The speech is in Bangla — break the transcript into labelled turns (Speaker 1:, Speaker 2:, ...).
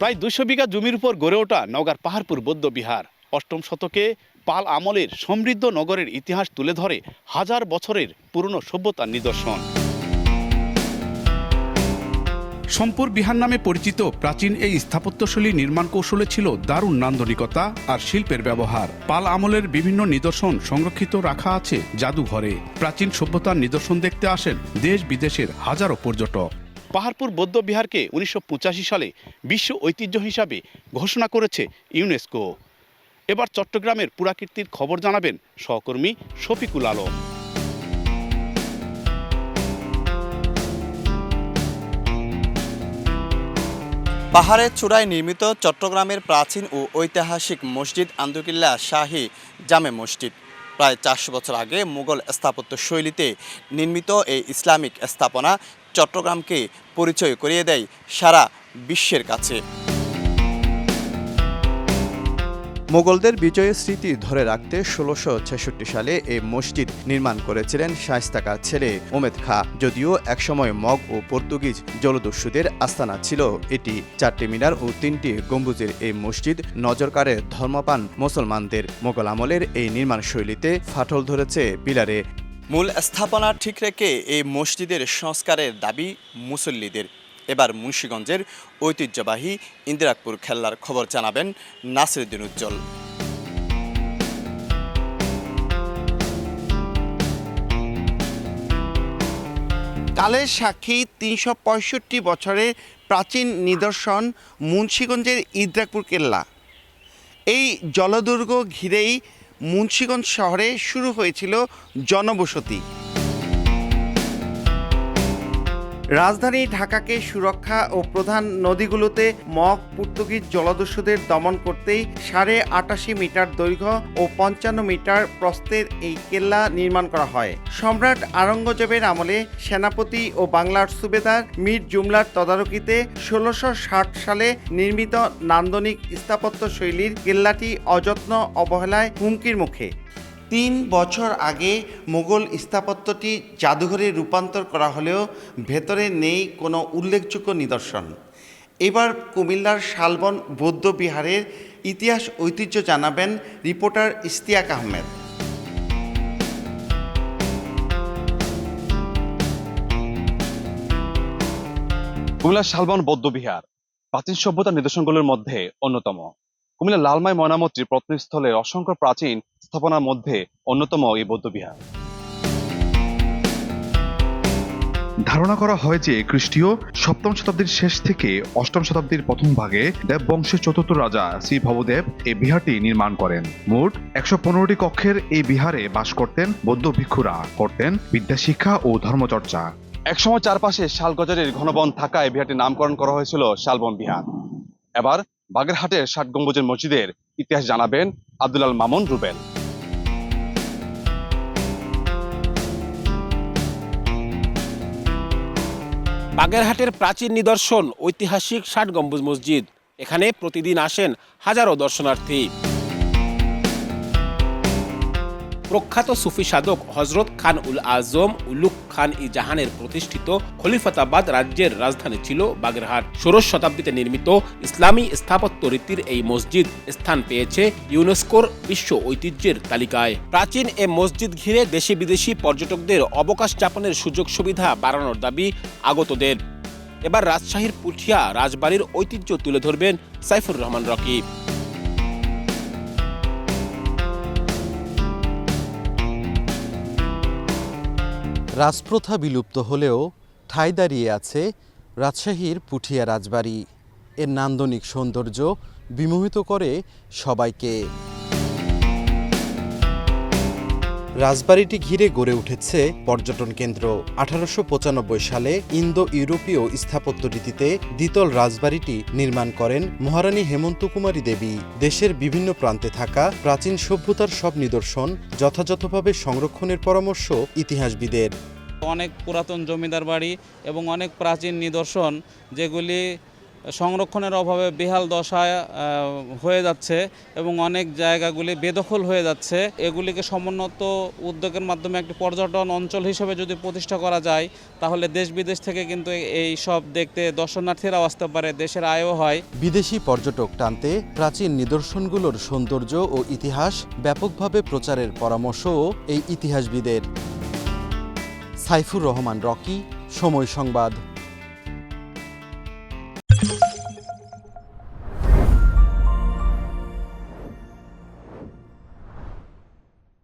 Speaker 1: প্রায় 200 বিঘা জমির উপর গড়ে ওঠা নওগাঁর পাহাড়পুর বৌদ্ধবিহার 8ম শতকে পাল আমলের সমৃদ্ধ নগরের ইতিহাস তুলে ধরে হাজার বছরের পুরনো সভ্যতার নিদর্শন। সম্পুর বিহার নামে পরিচিত প্রাচীন এই স্থাপত্যশৈলী নির্মাণ কৌশলে ছিল দারুণ নান্দনিকতা আর শিল্পের ব্যবহার। পাল আমলের বিভিন্ন নিদর্শন সংরক্ষিত রাখা আছে জাদুঘরে। প্রাচীন সভ্যতার নিদর্শন দেখতে আসেন দেশ বিদেশের হাজারো পর্যটক। পাহাড়পুর বৌদ্ধবিহারকে 1985 সালে বিশ্ব ঐতিহ্য হিসাবে ঘোষণা করেছে ইউনেস্কো। এবার চট্টগ্রামের পুরাকীর্তির খবর জানাবেন সহকর্মী শফিকুল আলম।
Speaker 2: পাহাড়ের চূড়ায় নির্মিত চট্টগ্রামের প্রাচীন ও ঐতিহাসিক মসজিদ আন্দুকিল্লা শাহী জামে মসজিদ প্রায় 400 বছর আগে মুঘল স্থাপত্য শৈলীতে নির্মিত এই ইসলামিক স্থাপনা চট্টগ্রামকে পরিচয় করিয়ে দেয় সারা বিশ্বের কাছে। মোগলদের বিজয়ের স্মৃতি ধরে রাখতে 1666 সালে এই মসজিদ নির্মাণ করেছিলেন শায়েস্তা ছেলে ওমেদ খাঁ। যদিও একসময় মগ ও পর্তুগিজ জলদস্যুদের আস্তানা ছিল এটি। 4টি মিনার ও 3টি গম্বুজের এই মসজিদ নজর কাড়ে ধর্মপ্রাণ মুসলমানদের। মোগল আমলের এই নির্মাণ শৈলীতে ফাটল ধরেছে পিলারে। মূল স্থাপনা ঠিক রেখে এই মসজিদের সংস্কারের দাবি মুসল্লিদের। এবার মুন্সিগঞ্জের ঐতিহ্যবাহী ইন্দিরাকপুর খেলার খবর জানাবেন নাসিরউদ্দিন উজ্জ্বল।
Speaker 3: কালের সাক্ষী 365 বছরের প্রাচীন নিদর্শন মুন্সিগঞ্জের ইন্দিরাকপুর কেল্লা। এই জলদুর্গ ঘিরেই মুন্সিগঞ্জ শহরে শুরু হয়েছিল জনবসতি। রাজধানী ঢাকাকে সুরক্ষা ও প্রধান নদীগুলোতে মগ পর্তুগিজ জলদস্যুদের দমন করতেই 88.5 মিটার দৈর্ঘ্য ও 55 মিটার প্রস্থের এই কেল্লা নির্মাণ করা হয়। সম্রাট আওরঙ্গজেবের আমলে সেনাপতি ও বাংলার সুবেদার মীর জুমলার তদারকিতে 1660 সালে নির্মিত নান্দনিক স্থাপত্য শৈলীর কেল্লাটি অযত্ন অবহেলায় হুমকির মুখে। 3 বছর আগে মোগল স্থাপত্যটি জাদুঘরে রূপান্তর করা হলেও ভেতরে নেই কোনো উল্লেখযোগ্য নিদর্শন। এবার কুমিল্লার শালবন বৌদ্ধ বিহারের ইতিহাস ঐতিহ্য জানাবেন রিপোর্টার ইশতিয়াক আহমেদ।
Speaker 1: কুমিল্লার শালবন বৌদ্ধবিহার প্রাচীন সভ্যতার নিদর্শনগুলোর মধ্যে অন্যতম। কুমিল্লার লালমাই ময়নামতির প্রত্নস্থলে অসংখ্য প্রাচীন স্থাপনার মধ্যে অন্যতম এই বৌদ্ধবিহার।
Speaker 4: ধারণা করা হয় যে খ্রিস্টীয় 7ম শতাব্দীর শেষ থেকে 8ম শতাব্দীর প্রথম ভাগে দেববংশের 4র্থ রাজা শ্রী ভবদেব এই বিহারটি নির্মাণ করেন। মোট 115টি কক্ষের এই বিহারে বাস করতেন বৌদ্ধ ভিক্ষুরা, করতেন বিদ্যাশিক্ষা ও ধর্মচর্চা।
Speaker 1: একসময় চারপাশে শালগজারির ঘনবন থাকায় বিহারটির নামকরণ করা হয়েছিল শালবন বিহার। এবার বাগেরহাটের 60 গম্বুজের মসজিদের ইতিহাস জানাবেন আব্দুল আল মামুন রুবেল।
Speaker 5: বাগেরহাটের প্রাচীন নিদর্শন ঐতিহাসিক 60 গম্বুজ মসজিদ। এখানে প্রতিদিন আসেন হাজারো দর্শনার্থী। প্রখ্যাত সুফি সাধক হযরত খান উল আজম উলুগ খান ই জাহানের প্রতিষ্ঠিত খলিফাতাবাদ রাজ্যের রাজধানী ছিল বাগেরহাট। 16 শতাব্দীতে নির্মিত ইসলামী স্থাপত্য রীতির এই মসজিদ স্থান পেয়েছে ইউনেস্কোর বিশ্ব ঐতিহ্যের তালিকায়। প্রাচীন এ মসজিদ ঘিরে দেশি বিদেশি পর্যটকদের অবকাশ যাপনের সুযোগ সুবিধা বাড়ানোর দাবি আগতদের। এবার রাজশাহীর পুঠিয়া রাজবাড়ির ঐতিহ্য তুলে ধরবেন সাইফুর রহমান রকি।
Speaker 6: রাজপ্রথা বিলুপ্ত হলেও ঠাঁই দাঁড়িয়ে আছে রাজশাহীর পুঠিয়া রাজবাড়ি। এর নান্দনিক সৌন্দর্য বিমোহিত করে সবাইকে। রাজবাড়িটি ঘিরে গড়ে উঠেছে পর্যটন কেন্দ্র। 1895 সালে ইন্দো ইউরোপীয় স্থাপত্য রীতিতে দ্বিতল রাজবাড়িটি নির্মাণ করেন মহারানী হেমন্ত কুমারী দেবী। দেশের বিভিন্ন প্রান্তে থাকা প্রাচীন সভ্যতার সব নিদর্শন যথাযথভাবে সংরক্ষণের পরামর্শ ইতিহাসবিদের।
Speaker 7: অনেক পুরাতন জমিদার বাড়ি এবং অনেক প্রাচীন নিদর্শন যেগুলি সংরক্ষণের অভাবে বেহাল দশায় হয়ে যাচ্ছে এবং অনেক জায়গাগুলি বেদখল হয়ে যাচ্ছে। এগুলিকে সমুন্নত উদ্যোগের মাধ্যমে একটি পর্যটন অঞ্চল হিসেবে যদি প্রতিষ্ঠা করা যায় তাহলে দেশ বিদেশ থেকে কিন্তু এই সব দেখতে দর্শনার্থীরাও আসতে পারে, দেশের আয়ও হয়।
Speaker 6: বিদেশি পর্যটক টানতে প্রাচীন নিদর্শনগুলোর সৌন্দর্য ও ইতিহাস ব্যাপকভাবে প্রচারের পরামর্শও এই ইতিহাসবিদের। সাইফুর রহমান রকি, সময় সংবাদ।